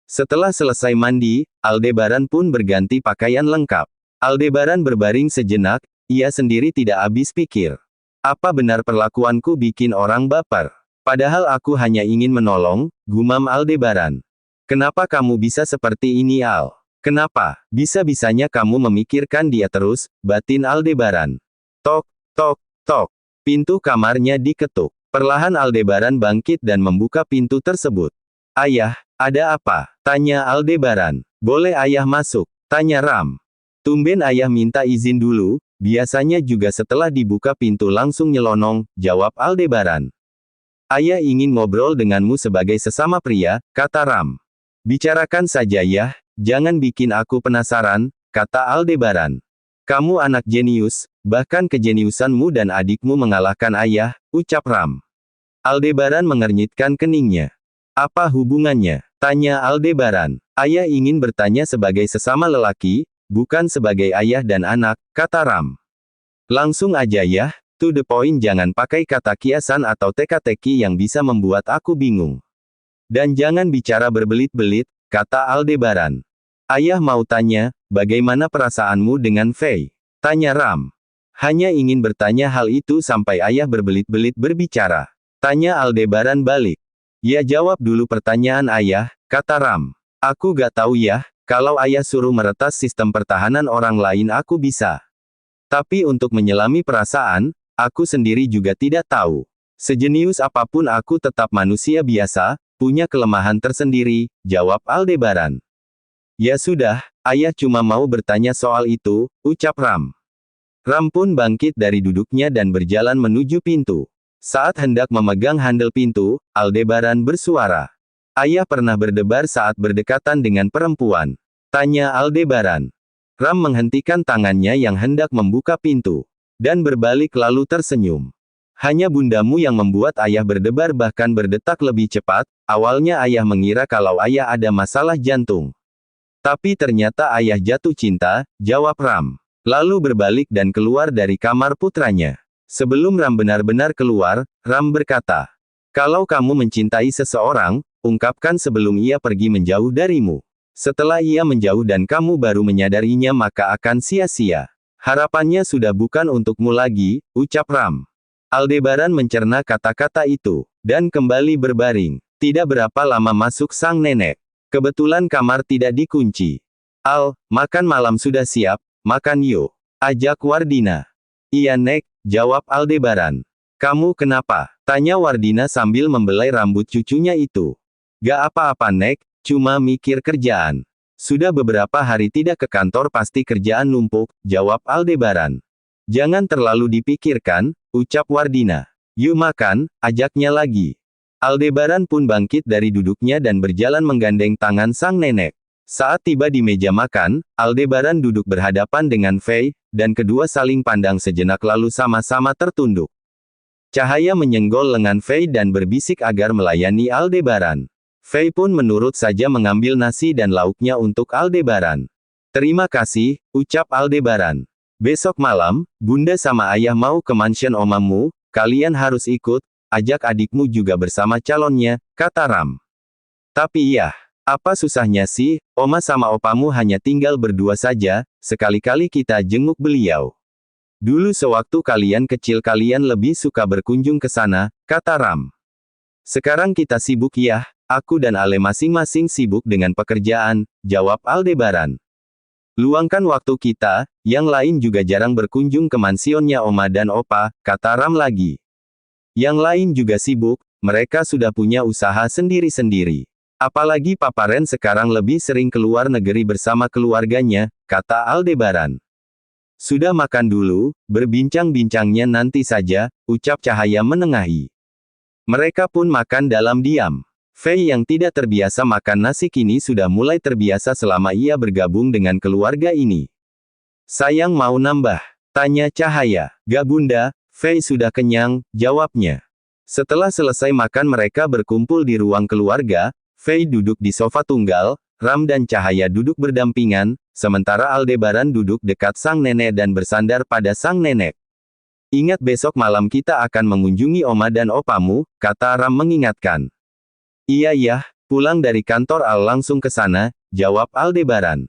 Setelah selesai mandi, Aldebaran pun berganti pakaian lengkap. Aldebaran berbaring sejenak, ia sendiri tidak habis pikir. Apa benar perlakuanku bikin orang baper? Padahal aku hanya ingin menolong, gumam Aldebaran. Kenapa kamu bisa seperti ini, Al? Kenapa? Bisa-bisanya kamu memikirkan dia terus, batin Aldebaran. Tok, tok, tok. Pintu kamarnya diketuk. Perlahan Aldebaran bangkit dan membuka pintu tersebut. Ayah, ada apa? Tanya Aldebaran. Boleh ayah masuk? Tanya Ram. Tumben ayah minta izin dulu, biasanya juga setelah dibuka pintu langsung nyelonong, jawab Aldebaran. Ayah ingin ngobrol denganmu sebagai sesama pria, kata Ram. Bicarakan saja ya, jangan bikin aku penasaran, kata Aldebaran. Kamu anak jenius, bahkan kejeniusanmu dan adikmu mengalahkan ayah, ucap Ram. Aldebaran mengernyitkan keningnya. Apa hubungannya? Tanya Aldebaran. Ayah ingin bertanya sebagai sesama lelaki, bukan sebagai ayah dan anak, kata Ram. Langsung aja ya, to the point, jangan pakai kata kiasan atau teka-teki yang bisa membuat aku bingung. Dan jangan bicara berbelit-belit, kata Aldebaran. Ayah mau tanya, bagaimana perasaanmu dengan Fei? Tanya Ram. Hanya ingin bertanya hal itu sampai ayah berbelit-belit berbicara. Tanya Aldebaran balik. Ya jawab dulu pertanyaan ayah, kata Ram. Aku gak tahu ya, kalau ayah suruh meretas sistem pertahanan orang lain aku bisa. Tapi untuk menyelami perasaan, aku sendiri juga tidak tahu. Sejenius apapun aku tetap manusia biasa, punya kelemahan tersendiri, jawab Aldebaran. Ya sudah, ayah cuma mau bertanya soal itu, ucap Ram. Ram pun bangkit dari duduknya dan berjalan menuju pintu. Saat hendak memegang handle pintu, Aldebaran bersuara. Ayah pernah berdebar saat berdekatan dengan perempuan. Tanya Aldebaran. Ram menghentikan tangannya yang hendak membuka pintu. Dan berbalik lalu tersenyum. Hanya bundamu yang membuat ayah berdebar bahkan berdetak lebih cepat, awalnya ayah mengira kalau ayah ada masalah jantung. Tapi ternyata ayah jatuh cinta, jawab Ram. Lalu berbalik dan keluar dari kamar putranya. Sebelum Ram benar-benar keluar, Ram berkata, kalau kamu mencintai seseorang, ungkapkan sebelum ia pergi menjauh darimu. Setelah ia menjauh dan kamu baru menyadarinya maka akan sia-sia. Harapannya sudah bukan untukmu lagi, ucap Ram. Aldebaran mencerna kata-kata itu, dan kembali berbaring. Tidak berapa lama masuk sang nenek. Kebetulan kamar tidak dikunci. Al, makan malam sudah siap, makan yuk. Ajak Wardina. Iya nek, jawab Aldebaran. Kamu kenapa? Tanya Wardina sambil membelai rambut cucunya itu. Gak apa-apa nek, cuma mikir kerjaan. Sudah beberapa hari tidak ke kantor pasti kerjaan numpuk, jawab Aldebaran. Jangan terlalu dipikirkan, ucap Wardina. Yuk makan, ajaknya lagi. Aldebaran pun bangkit dari duduknya dan berjalan menggandeng tangan sang nenek. Saat tiba di meja makan, Aldebaran duduk berhadapan dengan Fei, dan kedua saling pandang sejenak lalu sama-sama tertunduk. Cahaya menyenggol lengan Fei dan berbisik agar melayani Aldebaran. Fei pun menurut saja mengambil nasi dan lauknya untuk Aldebaran. Terima kasih, ucap Aldebaran. Besok malam, bunda sama ayah mau ke mansion omamu, kalian harus ikut, ajak adikmu juga bersama calonnya, kata Ram. Tapi ya, apa susahnya sih, oma sama opamu hanya tinggal berdua saja, sekali-kali kita jenguk beliau. Dulu sewaktu kalian kecil kalian lebih suka berkunjung ke sana, kata Ram. Sekarang kita sibuk ya, aku dan Ale masing-masing sibuk dengan pekerjaan, jawab Aldebaran. Luangkan waktu kita, yang lain juga jarang berkunjung ke mansionnya oma dan opa, kata Ram lagi. Yang lain juga sibuk, mereka sudah punya usaha sendiri-sendiri. Apalagi Papa Ren sekarang lebih sering keluar negeri bersama keluarganya, kata Aldebaran. Sudah makan dulu, berbincang-bincangnya nanti saja, ucap Cahaya menengahi. Mereka pun makan dalam diam. Fei yang tidak terbiasa makan nasi kini sudah mulai terbiasa selama ia bergabung dengan keluarga ini. Sayang mau nambah? Tanya Cahaya. Gak bunda, Fei sudah kenyang, jawabnya. Setelah selesai makan mereka berkumpul di ruang keluarga. Fei duduk di sofa tunggal, Ram dan Cahaya duduk berdampingan, sementara Aldebaran duduk dekat sang nenek dan bersandar pada sang nenek. Ingat besok malam kita akan mengunjungi oma dan opamu, kata Ram mengingatkan. Iya ya, Pulang dari kantor Al langsung ke sana, jawab Aldebaran.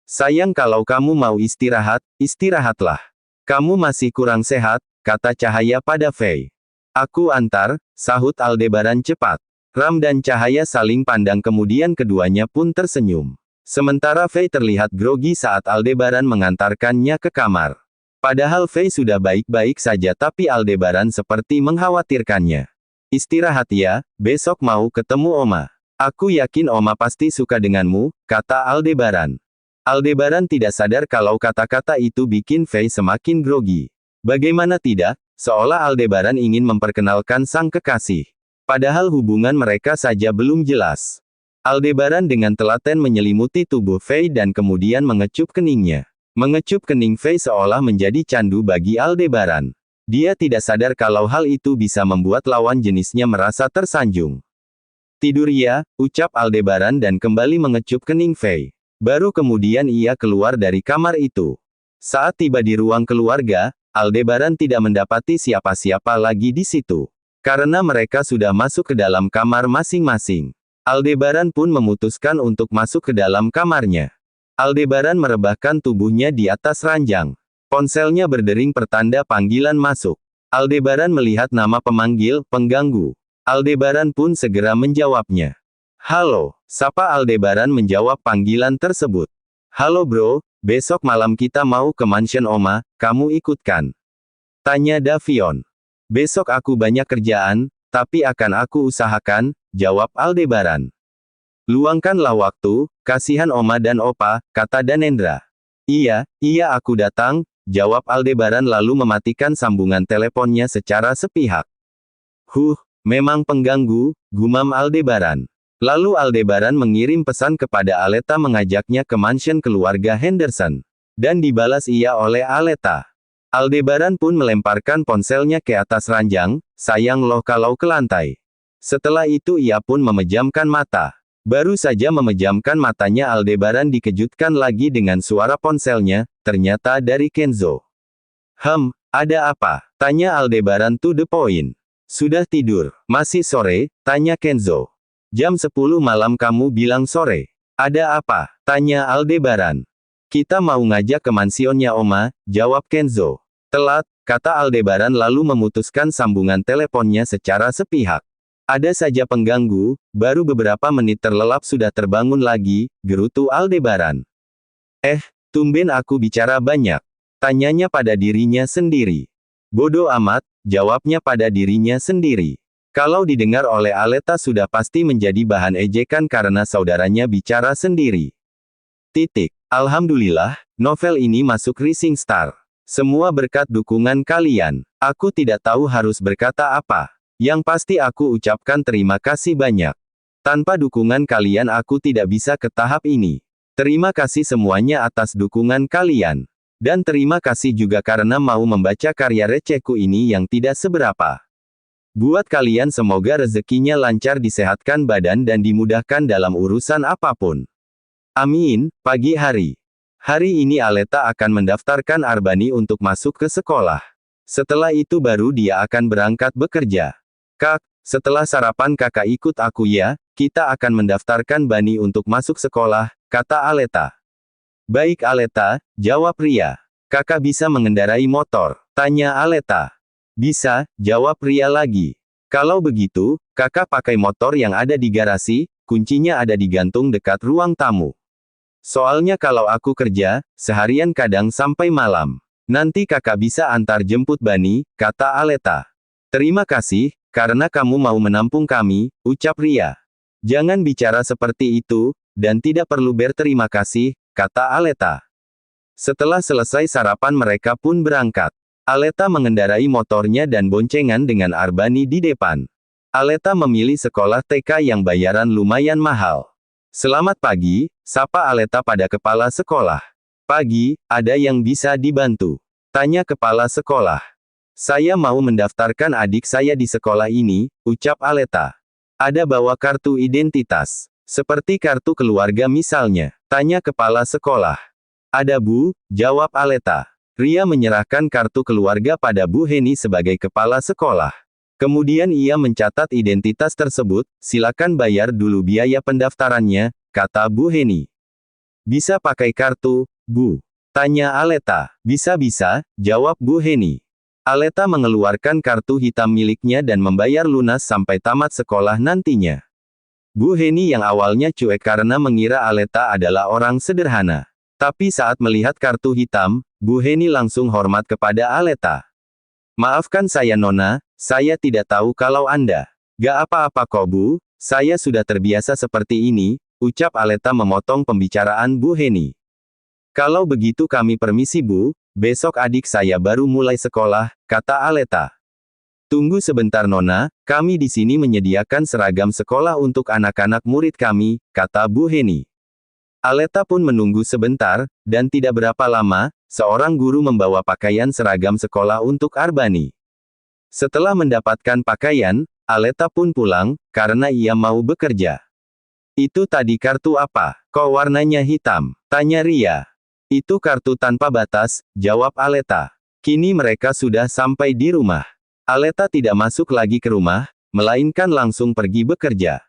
Sayang kalau kamu mau istirahat, istirahatlah. Kamu masih kurang sehat, kata Cahaya pada Fei. Aku antar, sahut Aldebaran cepat. Ram dan Cahaya saling pandang kemudian keduanya pun tersenyum. Sementara Fei terlihat grogi saat Aldebaran mengantarkannya ke kamar. Padahal Fei sudah baik-baik saja tapi Aldebaran seperti mengkhawatirkannya. Istirahat ya, besok mau ketemu Oma. Aku yakin Oma pasti suka denganmu, kata Aldebaran. Aldebaran tidak sadar kalau kata-kata itu bikin Fei semakin grogi. Bagaimana tidak, seolah Aldebaran ingin memperkenalkan sang kekasih. Padahal hubungan mereka saja belum jelas. Aldebaran dengan telaten menyelimuti tubuh Fei dan kemudian mengecup keningnya. Mengecup kening Fei seolah menjadi candu bagi Aldebaran. Dia tidak sadar kalau hal itu bisa membuat lawan jenisnya merasa tersanjung. Tidur ya, ucap Aldebaran dan kembali mengecup kening Fei. Baru kemudian ia keluar dari kamar itu. Saat tiba di ruang keluarga, Aldebaran tidak mendapati siapa-siapa lagi di situ. Karena mereka sudah masuk ke dalam kamar masing-masing. Aldebaran pun memutuskan untuk masuk ke dalam kamarnya. Aldebaran merebahkan tubuhnya di atas ranjang. Ponselnya berdering pertanda panggilan masuk. Aldebaran melihat nama pemanggil, pengganggu. Aldebaran pun segera menjawabnya. Halo, sapa Aldebaran menjawab panggilan tersebut. Halo bro, besok malam kita mau ke mansion Oma, kamu ikutkan? Tanya Davion. Besok aku banyak kerjaan, tapi akan aku usahakan, jawab Aldebaran. Luangkanlah waktu, kasihan Oma dan Opa, kata Danendra. Iya aku datang, jawab Aldebaran lalu mematikan sambungan teleponnya secara sepihak. Memang pengganggu, gumam Aldebaran. Lalu Aldebaran mengirim pesan kepada Aleta mengajaknya ke mansion keluarga Henderson. Dan dibalas ia oleh Aleta. Aldebaran pun melemparkan ponselnya ke atas ranjang, sayang loh kalau ke lantai. Setelah itu ia pun memejamkan mata. Baru saja memejamkan matanya Aldebaran dikejutkan lagi dengan suara ponselnya, ternyata dari Kenzo. Ada apa? Tanya Aldebaran to the point. Sudah tidur, masih sore, tanya Kenzo. Jam 10 malam kamu bilang sore. Ada apa? Tanya Aldebaran. Kita mau ngajak ke mansionnya Oma, jawab Kenzo. Telat, kata Aldebaran lalu memutuskan sambungan teleponnya secara sepihak. Ada saja pengganggu, baru beberapa menit terlelap sudah terbangun lagi, gerutu Aldebaran. Tumben aku bicara banyak. Tanyanya pada dirinya sendiri. Bodoh amat, jawabnya pada dirinya sendiri. Kalau didengar oleh Aleta sudah pasti menjadi bahan ejekan karena saudaranya bicara sendiri. Alhamdulillah, novel ini masuk Rising Star. Semua berkat dukungan kalian. Aku tidak tahu harus berkata apa. Yang pasti aku ucapkan terima kasih banyak. Tanpa dukungan kalian aku tidak bisa ke tahap ini. Terima kasih semuanya atas dukungan kalian. Dan terima kasih juga karena mau membaca karya recehku ini yang tidak seberapa. Buat kalian semoga rezekinya lancar, disehatkan badan dan dimudahkan dalam urusan apapun. Amin. Pagi hari. Hari ini Aleta akan mendaftarkan Arbani untuk masuk ke sekolah. Setelah itu baru dia akan berangkat bekerja. Kak, setelah sarapan kakak ikut aku ya, kita akan mendaftarkan Bani untuk masuk sekolah, kata Aleta. Baik Aleta, jawab Ria. Kakak bisa mengendarai motor? Tanya Aleta. Bisa, jawab Ria lagi. Kalau begitu, kakak pakai motor yang ada di garasi, kuncinya ada digantung dekat ruang tamu. Soalnya kalau aku kerja, seharian kadang sampai malam. Nanti kakak bisa antar jemput Bani, kata Aleta. Terima kasih, karena kamu mau menampung kami, ucap Ria. Jangan bicara seperti itu, dan tidak perlu berterima kasih, kata Aleta. Setelah selesai sarapan mereka pun berangkat. Aleta mengendarai motornya dan boncengan dengan Arbani di depan. Aleta memilih sekolah TK yang bayaran lumayan mahal. Selamat pagi, sapa Aleta pada kepala sekolah. Pagi, ada yang bisa dibantu? Tanya kepala sekolah. Saya mau mendaftarkan adik saya di sekolah ini, ucap Aleta. Ada bawa kartu identitas. Seperti kartu keluarga misalnya, tanya kepala sekolah. Ada Bu, jawab Aleta. Ria menyerahkan kartu keluarga pada Bu Heni sebagai kepala sekolah. Kemudian ia mencatat identitas tersebut, silakan bayar dulu biaya pendaftarannya, kata Bu Heni. Bisa pakai kartu, Bu? Tanya Aleta. Bisa-bisa, jawab Bu Heni. Aleta mengeluarkan kartu hitam miliknya dan membayar lunas sampai tamat sekolah nantinya. Bu Heni yang awalnya cuek karena mengira Aleta adalah orang sederhana. Tapi saat melihat kartu hitam, Bu Heni langsung hormat kepada Aleta. Maafkan saya Nona, saya tidak tahu kalau Anda. Gak apa-apa kok Bu, saya sudah terbiasa seperti ini, ucap Aleta memotong pembicaraan Bu Heni. Kalau begitu kami permisi Bu, besok adik saya baru mulai sekolah, kata Aleta. Tunggu sebentar Nona, kami di sini menyediakan seragam sekolah untuk anak-anak murid kami, kata Bu Heni. Aleta pun menunggu sebentar, dan tidak berapa lama, seorang guru membawa pakaian seragam sekolah untuk Arbani. Setelah mendapatkan pakaian, Aleta pun pulang, karena ia mau bekerja. Itu tadi kartu apa? Kok warnanya hitam? Tanya Ria. Itu kartu tanpa batas, jawab Aleta. Kini mereka sudah sampai di rumah. Aleta tidak masuk lagi ke rumah, melainkan langsung pergi bekerja.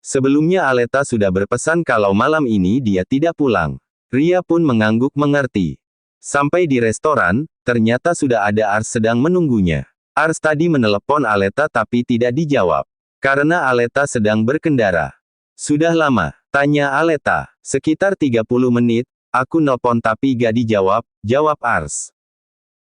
Sebelumnya Aleta sudah berpesan kalau malam ini dia tidak pulang. Ria pun mengangguk mengerti. Sampai di restoran, ternyata sudah ada Ars sedang menunggunya. Ars tadi menelepon Aleta tapi tidak dijawab. Karena Aleta sedang berkendara. Sudah lama, tanya Aleta. Sekitar 30 menit, aku nelpon tapi gak dijawab, jawab Ars.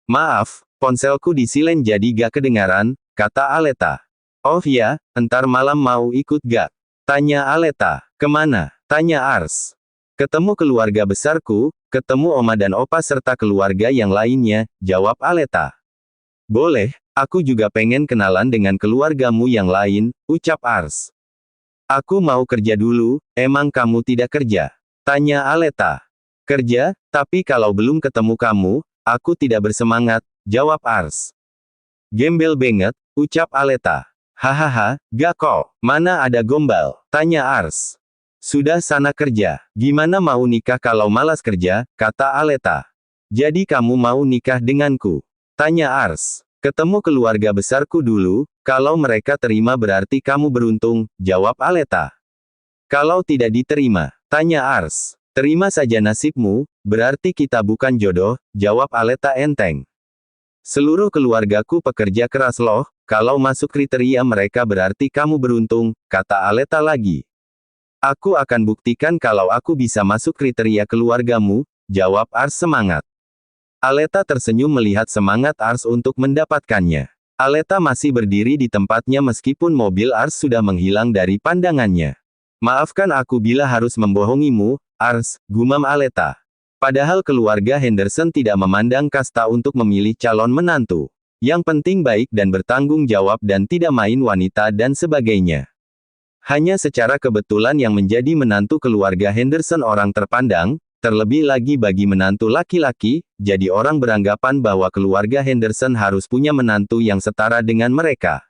Maaf, ponselku disilen jadi gak kedengaran, kata Aleta. Oh ya, entar malam mau ikut gak? Tanya Aleta. Kemana? Tanya Ars. Ketemu keluarga besarku, ketemu oma dan opa serta keluarga yang lainnya, jawab Aleta. Boleh, aku juga pengen kenalan dengan keluargamu yang lain, ucap Ars. Aku mau kerja dulu, emang kamu tidak kerja? Tanya Aleta. Kerja, tapi kalau belum ketemu kamu, aku tidak bersemangat, jawab Ars. Gembel banget, ucap Aleta. Hahaha, gak kok, mana ada gombal, tanya Ars. Sudah sana kerja, gimana mau nikah kalau malas kerja, kata Aleta. Jadi kamu mau nikah denganku? Tanya Ars. Ketemu keluarga besarku dulu, kalau mereka terima berarti kamu beruntung, jawab Aleta. Kalau tidak diterima, tanya Ars. Terima saja nasibmu, berarti kita bukan jodoh, jawab Aleta enteng. Seluruh keluargaku pekerja keras loh, kalau masuk kriteria mereka berarti kamu beruntung, kata Aleta lagi. Aku akan buktikan kalau aku bisa masuk kriteria keluargamu, jawab Ars semangat. Aleta tersenyum melihat semangat Ars untuk mendapatkannya. Aleta masih berdiri di tempatnya meskipun mobil Ars sudah menghilang dari pandangannya. Maafkan aku bila harus membohongimu, Ars, gumam Aleta. Padahal keluarga Henderson tidak memandang kasta untuk memilih calon menantu. Yang penting baik dan bertanggung jawab dan tidak main wanita dan sebagainya. Hanya secara kebetulan yang menjadi menantu keluarga Henderson orang terpandang, terlebih lagi bagi menantu laki-laki, jadi orang beranggapan bahwa keluarga Henderson harus punya menantu yang setara dengan mereka.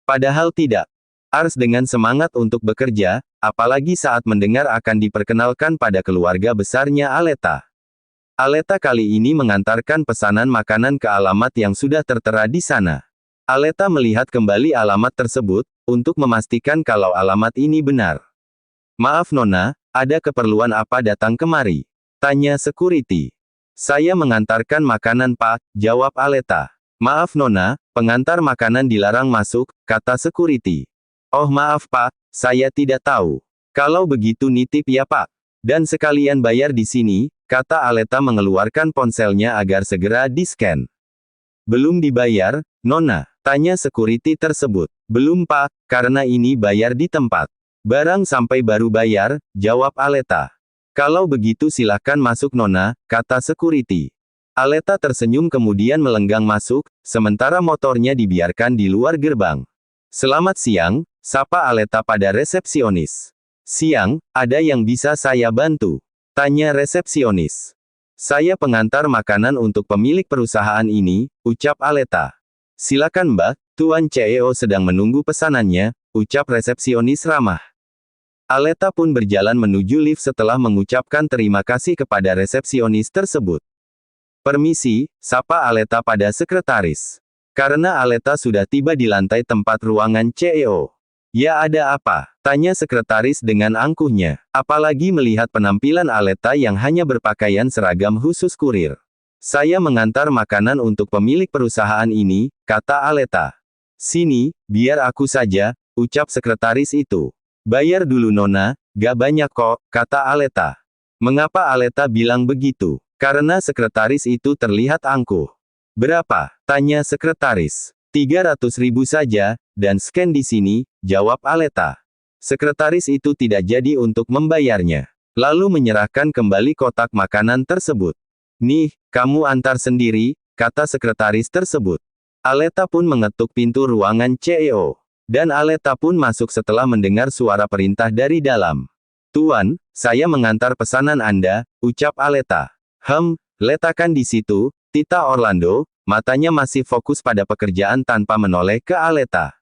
Padahal tidak. Ars dengan semangat untuk bekerja, apalagi saat mendengar akan diperkenalkan pada keluarga besarnya Aleta. Aleta kali ini mengantarkan pesanan makanan ke alamat yang sudah tertera di sana. Aleta melihat kembali alamat tersebut, untuk memastikan kalau alamat ini benar. Maaf Nona, ada keperluan apa datang kemari? Tanya security. Saya mengantarkan makanan Pak, jawab Aleta. Maaf Nona, pengantar makanan dilarang masuk, kata security. Oh maaf Pak, saya tidak tahu. Kalau begitu nitip ya Pak. Dan sekalian bayar di sini, kata Aleta mengeluarkan ponselnya agar segera di-scan. Belum dibayar, Nona? Tanya security tersebut. Belum Pak, karena ini bayar di tempat. Barang sampai baru bayar, jawab Aleta. Kalau begitu silahkan masuk Nona, kata security. Aleta tersenyum kemudian melenggang masuk, sementara motornya dibiarkan di luar gerbang. Selamat siang, sapa Aleta pada resepsionis. Siang, ada yang bisa saya bantu? Tanya resepsionis. Saya pengantar makanan untuk pemilik perusahaan ini, ucap Aleta. Silakan Mbak, Tuan CEO sedang menunggu pesanannya, ucap resepsionis ramah. Aleta pun berjalan menuju lift setelah mengucapkan terima kasih kepada resepsionis tersebut. Permisi, sapa Aleta pada sekretaris. Karena Aleta sudah tiba di lantai tempat ruangan CEO. Ya ada apa? Tanya sekretaris dengan angkuhnya. Apalagi melihat penampilan Aleta yang hanya berpakaian seragam khusus kurir. Saya mengantar makanan untuk pemilik perusahaan ini, kata Aleta. Sini, biar aku saja, ucap sekretaris itu. Bayar dulu Nona, gak banyak kok, kata Aleta. Mengapa Aleta bilang begitu? Karena sekretaris itu terlihat angkuh. Berapa? Tanya sekretaris. 300.000 saja, dan scan di sini, jawab Aleta. Sekretaris itu tidak jadi untuk membayarnya. Lalu menyerahkan kembali kotak makanan tersebut. Nih, kamu antar sendiri, kata sekretaris tersebut. Aleta pun mengetuk pintu ruangan CEO. Dan Aleta pun masuk setelah mendengar suara perintah dari dalam. Tuan, saya mengantar pesanan Anda, ucap Aleta. Letakkan di situ, Tita Orlando, matanya masih fokus pada pekerjaan tanpa menoleh ke Aleta.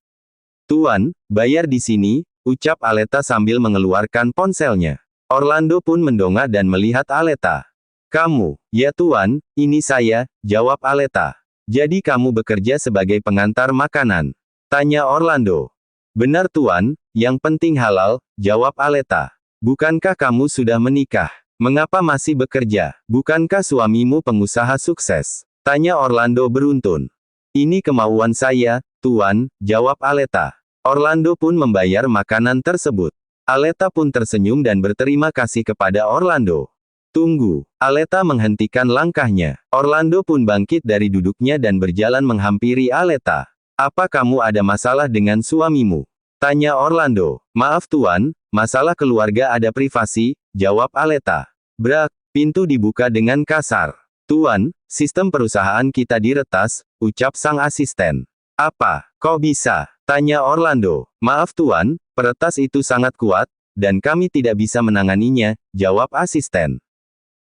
Tuan, bayar di sini, ucap Aleta sambil mengeluarkan ponselnya. Orlando pun mendongak dan melihat Aleta. Kamu, ya Tuan, ini saya, jawab Aleta. Jadi kamu bekerja sebagai pengantar makanan? Tanya Orlando. Benar Tuan, yang penting halal, jawab Aleta. Bukankah kamu sudah menikah? Mengapa masih bekerja? Bukankah suamimu pengusaha sukses? Tanya Orlando beruntun. Ini kemauan saya, Tuan, jawab Aleta. Orlando pun membayar makanan tersebut. Aleta pun tersenyum dan berterima kasih kepada Orlando. Tunggu. Aleta menghentikan langkahnya. Orlando pun bangkit dari duduknya dan berjalan menghampiri Aleta. Apa kamu ada masalah dengan suamimu? Tanya Orlando. Maaf Tuan, masalah keluarga ada privasi, jawab Aleta. Brak, pintu dibuka dengan kasar. Tuan, sistem perusahaan kita diretas, ucap sang asisten. Apa? Kok bisa? Tanya Orlando. Maaf Tuan, peretas itu sangat kuat, dan kami tidak bisa menanganinya, jawab asisten.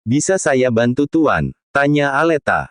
Bisa saya bantu Tuan? Tanya Aleta.